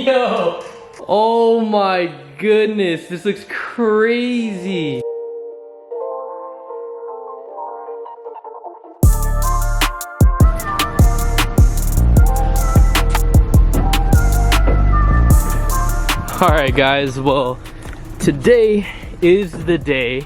Yo! Oh my goodness, this looks crazy. Alright guys, well, today is the day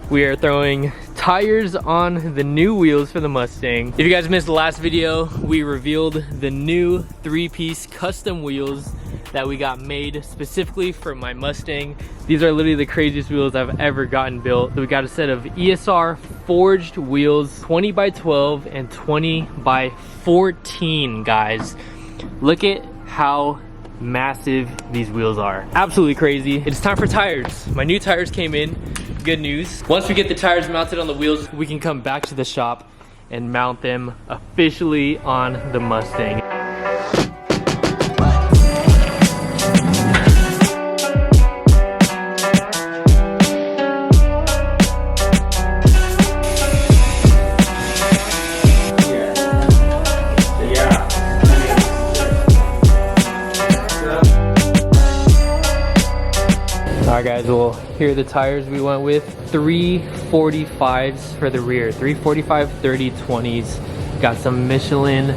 we are throwing tires on the new wheels for the Mustang. If you guys missed the last video, we revealed the new 3-piece custom wheels that we got made specifically for my Mustang. These are literally the craziest wheels I've ever gotten built. So we got a set of ESR forged wheels, 20 by 12 and 20 by 14, guys. Look at how massive these wheels are. Absolutely crazy. It's time for tires. My new tires came in. Good news. Once we get the tires mounted on the wheels, we can come back to the shop and mount them officially on the Mustang. Alright guys, well, here are the tires we went with. 345s for the rear, 345 30/20s. Got some Michelin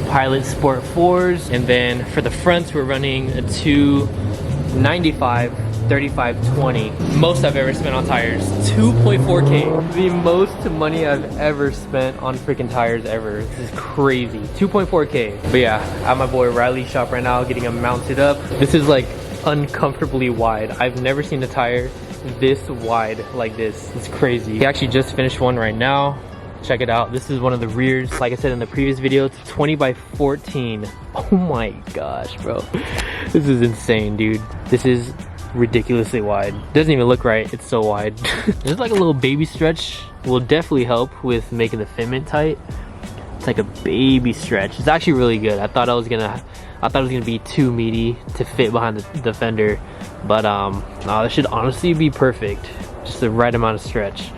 Pilot Sport 4s, and then for the fronts we're running a 295 35/20. Most I've ever spent on tires, 2.4K. The most money I've ever spent on freaking tires ever. This is crazy, 2.4K. But yeah, at my boy Riley's shop right now, getting them mounted up. This is like uncomfortably wide. I've never seen a tire this wide like this. It's crazy. We actually just finished one right now. Check it out. This is one of the rears. Like I said in the previous video, it's 20 by 14. Oh my gosh, bro. This is insane, dude. This is ridiculously wide. Doesn't even look right. It's so wide. There's like a little baby stretch. Will definitely help with making the fitment tight. It's like a baby stretch. It's actually really good. I thought it was gonna be too meaty to fit behind the fender, but no, this should honestly be perfect. Just the right amount of stretch.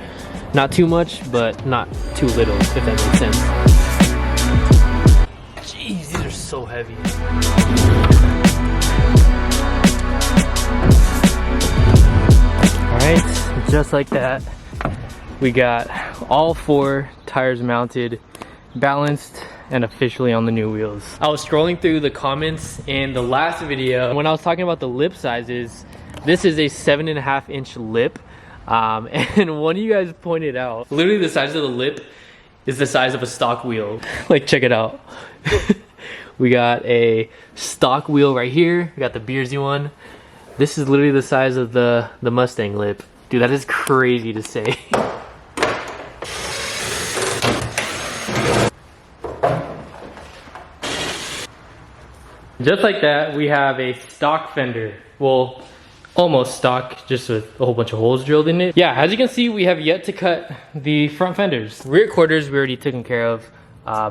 Not too much, but not too little, if that makes sense. Jeez, these are so heavy. Alright, just like that, we got all 4 tires mounted, balanced, and officially on the new wheels. I was scrolling through the comments in the last video when I was talking about the lip sizes. This is a 7.5-inch lip, and one of you guys pointed out literally the size of the lip is the size of a stock wheel. Like, check it out. We got a stock wheel right here. We got the Beersy one. This is literally the size of the Mustang lip. Dude, that is crazy to say. Just like that, we have a stock fender. Well, almost stock, just with a whole bunch of holes drilled in it. Yeah, as you can see, we have yet to cut the front fenders. Rear quarters we already taken care of.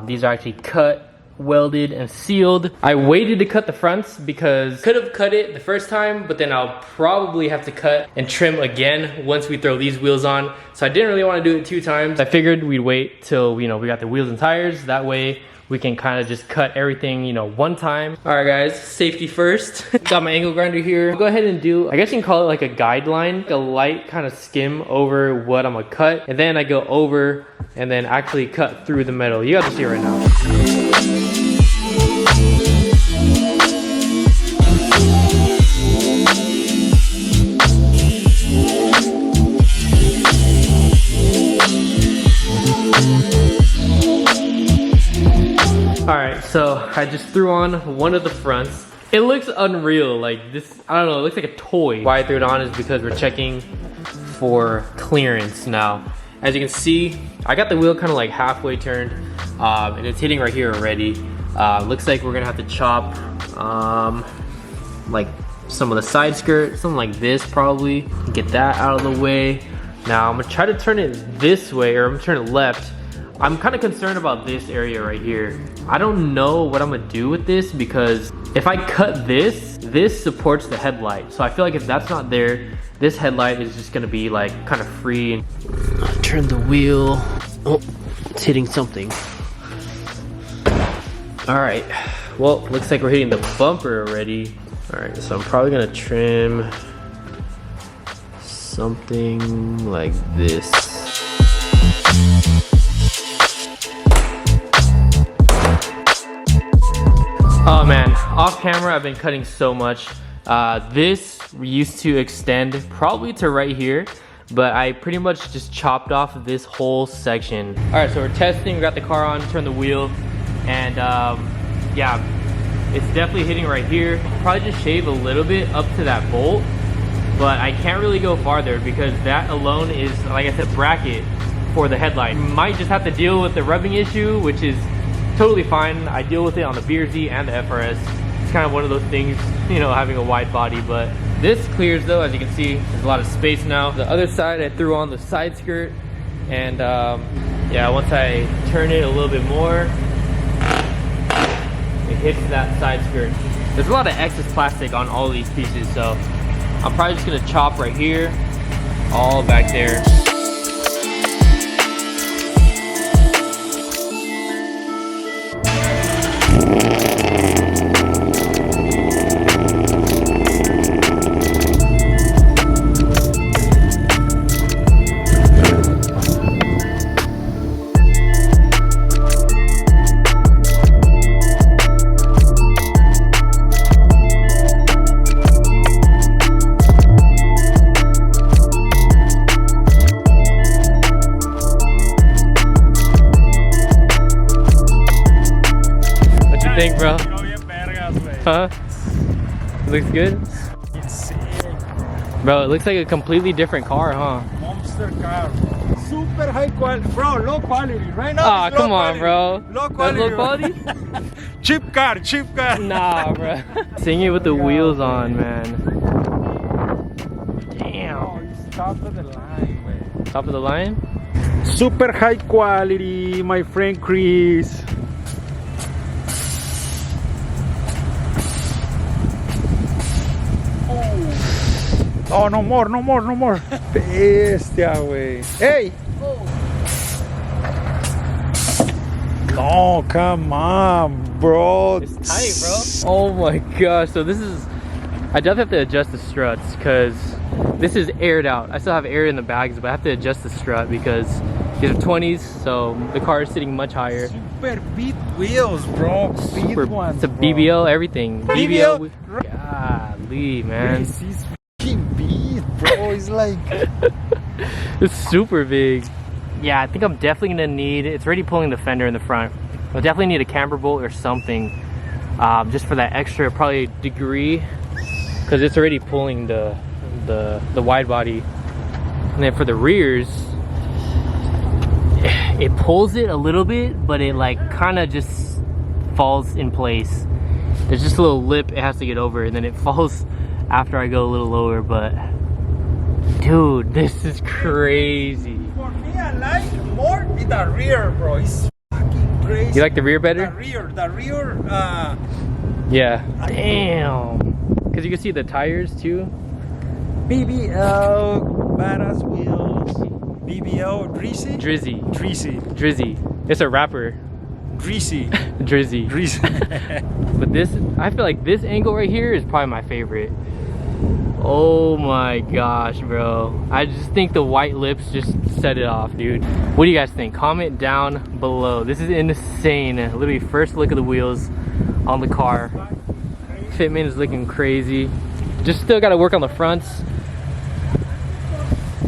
These are actually cut, welded, and sealed. I waited to cut the fronts because could have cut it the first time, but then I'll probably have to cut and trim again once we throw these wheels on. So I didn't really want to do it 2 times. I figured we'd wait till, you know, we got the wheels and tires. That way we can kind of just cut everything, you know, one time. All right guys, safety first. Got my angle grinder here. I'll go ahead and do, I guess you can call it like a guideline, a light kind of skim over what I'm gonna cut. And then I go over and then actually cut through the metal. You have to see it right now. Alright, so I just threw on one of the fronts. It looks unreal, like this, I don't know, it looks like a toy. Why I threw it on is because we're checking for clearance now. As you can see, I got the wheel kind of like halfway turned, and it's hitting right here already. Looks like we're gonna have to chop like some of the side skirt, something like this probably. Get that out of the way. Now I'm gonna try to turn it this way, or I'm gonna turn it left. I'm kind of concerned about this area right here. I don't know what I'm gonna do with this because if I cut this, this supports the headlight. So I feel like if that's not there, this headlight is just gonna be like kind of free. Turn the wheel. Oh, it's hitting something. All right, Well, looks like we're hitting the bumper already. All right, so I'm probably gonna trim something like this. Oh man, off camera I've been cutting so much. This used to extend probably to right here, but I pretty much just chopped off this whole section. All right, so we're testing, we got the car on, turn the wheel, and yeah, it's definitely hitting right here. Probably just shave a little bit up to that bolt, but I can't really go farther because that alone is, like I said, bracket for the headlight. Might just have to deal with the rubbing issue, which is totally fine. I deal with it on the BRZ and the FRS. It's kind of one of those things, you know, having a wide body, but this clears though. As you can see, there's a lot of space now. The other side, I threw on the side skirt, and yeah, once I turn it a little bit more, it hits that side skirt. There's a lot of excess plastic on all these pieces, so I'm probably just gonna chop right here, all back there. Think, bro? Huh? It looks good? Bro, it looks like a completely different car, huh? Monster car. Super high quality. Bro, low quality. Right now. Ah, come on, bro. Low quality. That's low quality? Cheap car, cheap car. Nah, bro. Sing it with the wheels on, man. Damn. Oh, it's top of the line, man. Top of the line? Super high quality, my friend Chris. Oh, no more, no more, no more. Bestia, güey. Hey! No, come on, bro. It's tight, bro. Oh my gosh. So this is, I definitely have to adjust the struts because this is aired out. I still have air in the bags, but I have to adjust the strut because these are 20s, so the car is sitting much higher. Super beat wheels, bro. Super, beat ones, it's a bro. BBL, everything. BBL? Golly, man. This is fucking beat, bro. It's like... It's super big. Yeah, I think I'm definitely gonna need, it's already pulling the fender in the front. I'll definitely need a camber bolt or something, just for that extra probably degree, because it's already pulling the wide body. And then for the rears, it pulls it a little bit, but it like kind of just falls in place. There's just a little lip it has to get over, and then it falls after I go a little lower. But dude, this is crazy. For me, I like more the rear, bro. It's fucking crazy. You like the rear better? The rear, yeah. Damn. Because you can see the tires too. BBL, badass wheels. BBL, Drizzy? Drizzy. It's a rapper. Drizzy. Drizzy. But this, I feel like this angle right here is probably my favorite. Oh my gosh, bro. I just think the white lips just set it off, dude. What do you guys think? Comment down below. This is insane. Literally first look at the wheels on the car. Fitment is looking crazy. Just still gotta work on the fronts.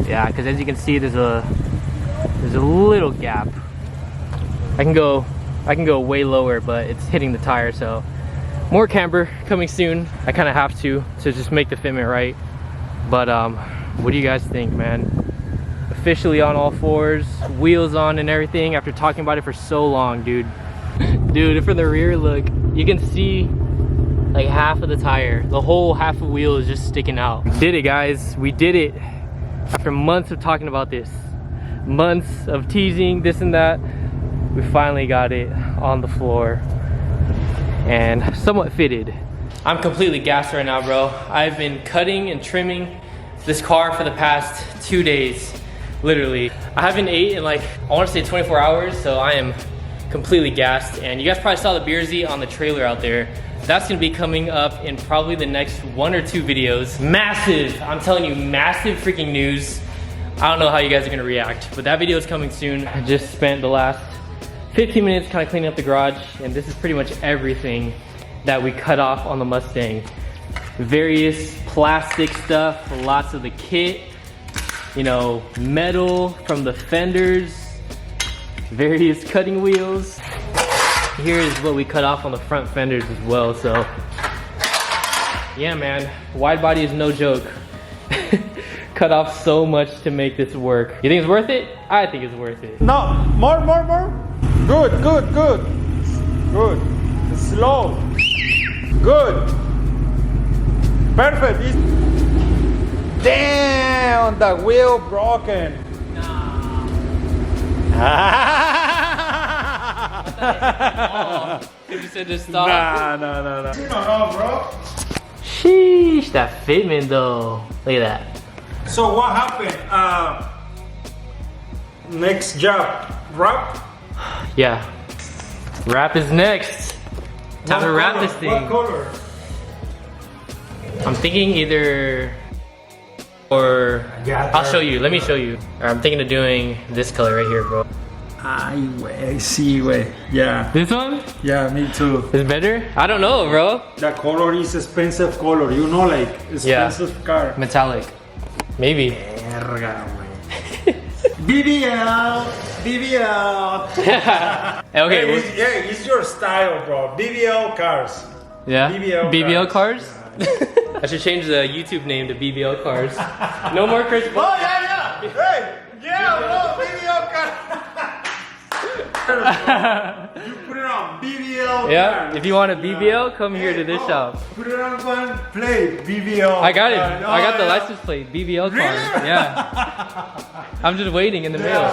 Yeah, because as you can see, there's a little gap. I can go way lower, but it's hitting the tire, so more camber coming soon. I kind of have to just make the fitment right. But what do you guys think, man? Officially on all fours, wheels on and everything after talking about it for so long, dude. Dude, from the rear, look, you can see like half of the tire. The whole half of the wheel is just sticking out. We did it, guys. We did it. After months of talking about this, months of teasing this and that, we finally got it on the floor and somewhat fitted. I'm completely gassed right now, bro. I've been cutting and trimming this car for the past 2 days, literally. I haven't ate in like, I want to say 24 hours, so I am completely gassed. And you guys probably saw the Beersy on the trailer out there. That's gonna be coming up in probably the next 1 or 2 videos. Massive, I'm telling you, massive freaking news. I don't know how you guys are gonna react, but that video is coming soon. I just spent the last 15 minutes kind of cleaning up the garage, and this is pretty much everything that we cut off on the Mustang. Various plastic stuff, lots of the kit, you know, metal from the fenders, various cutting wheels. Here is what we cut off on the front fenders as well. So yeah, man, wide body is no joke. Cut off so much to make this work. You think it's worth it? I think it's worth it. No, more. Good. Good. Slow. Good. Perfect. Damn, the wheel broken. You said just stop. No, bro. Sheesh, that fitment though. Look at that. So what happened? Next job, wrap? Yeah. Wrap is next. Time to wrap this thing. What color? I'm thinking either, or Yeah, I'll show you. Let me show you. Or I'm thinking of doing this color right here, bro. I see, way. Yeah. This one? Yeah, me too. Is it better? I don't know, bro. The color is expensive color. You know, like expensive car. Metallic. Maybe. Verga, güey. BBL. Okay. Hey, it's your style, bro. BBL cars. Yeah. BBL cars. I should change the YouTube name to BBL cars. No more Chris. Oh yeah. Hey, yeah, bro. BBL cars. You put it on BBL. Yeah. cars. If you want a BBL, come here to this shop. Put it on one plate. BBL. I got it. Oh, I got the yeah. license plate. BBL cars. Really? Yeah. I'm just waiting in the mail.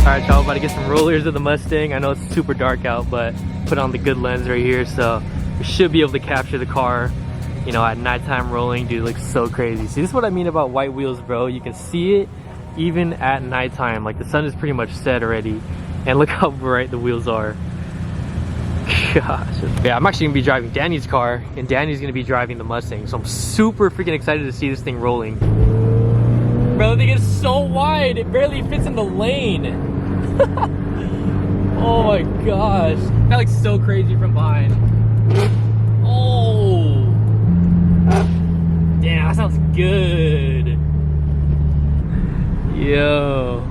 Alright, y'all, about to get some rollers of the Mustang. I know it's super dark out, but put on the good lens right here, so we should be able to capture the car, you know, at nighttime rolling. Dude, it looks so crazy. See, this is what I mean about white wheels, bro. You can see it even at nighttime. Like, the sun is pretty much set already, and look how bright the wheels are. Gosh. Yeah, I'm actually gonna be driving Danny's car, and Danny's gonna be driving the Mustang, so I'm super freaking excited to see this thing rolling. Bro, the thing is so wide, it barely fits in the lane. Oh my gosh. That looks so crazy from behind. Oh. Damn, that sounds good. Yo.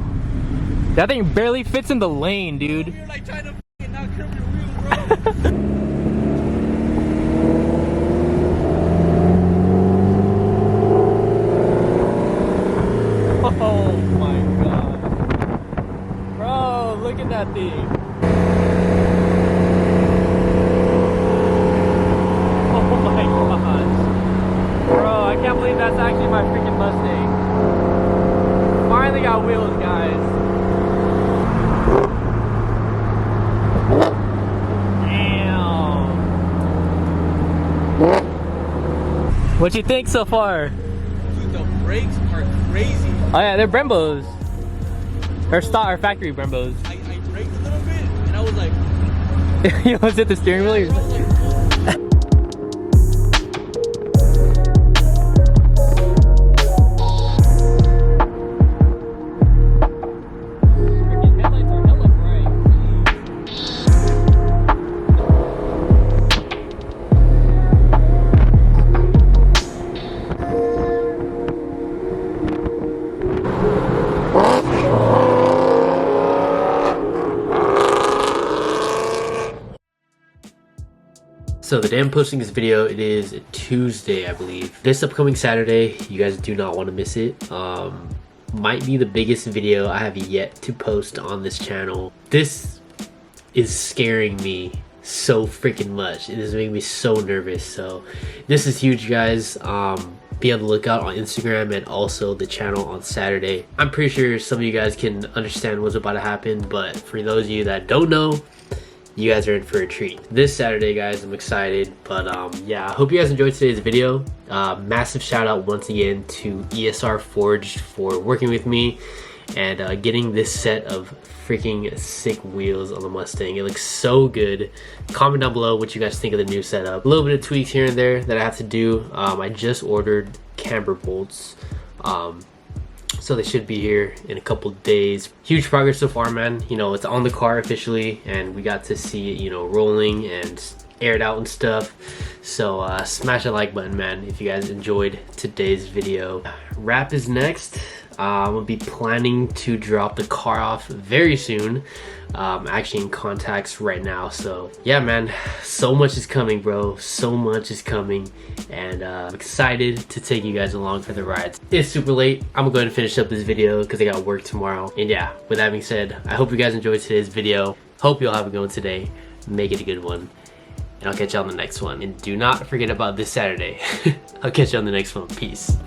That thing barely fits in the lane, dude. You're like trying to not curve your wheel, bro. Oh my god. Bro, look at that thing. Oh my gosh. Bro, I can't believe that's actually my freaking Mustang. Finally got wheels, guys. Damn. What you think so far? Dude, the brakes are crazy. Oh yeah, they're Brembos. Or factory Brembos. I braked a little bit and I was like, You almost hit the steering wheel? I was like, Freaking headlights are hella bright. So the day I'm posting this video, it is Tuesday, I believe. This upcoming Saturday, you guys do not want to miss it. Might be the biggest video I have yet to post on this channel. This is scaring me so freaking much. It is making me so nervous. So this is huge, guys. Be on the lookout on Instagram and also the channel on Saturday. I'm pretty sure some of you guys can understand what's about to happen, but for those of you that don't know, you guys are in for a treat. This Saturday, guys, I'm excited. But yeah, I hope you guys enjoyed today's video. Massive shout out once again to ESR Forged for working with me and getting this set of freaking sick wheels on the Mustang. It looks so good. Comment down below what you guys think of the new setup. A little bit of tweaks here and there that I have to do. I just ordered camber bolts, so they should be here in a couple days. Huge progress so far, man. You know, it's on the car officially, and we got to see it, you know, rolling and aired out and stuff. So smash that like button, man, if you guys enjoyed today's video. Wrap is next. I'm gonna be planning to drop the car off very soon. Actually in contacts right now. So yeah, man, so much is coming, bro. So much is coming, and I'm excited to take you guys along for the ride. It's super late. I'm gonna go ahead and finish up this video because I got work tomorrow. And yeah, with that being said, I hope you guys enjoyed today's video. Hope you all have a good one today. Make it a good one. And I'll catch you on the next one. And do not forget about this Saturday. I'll catch you on the next one. Peace.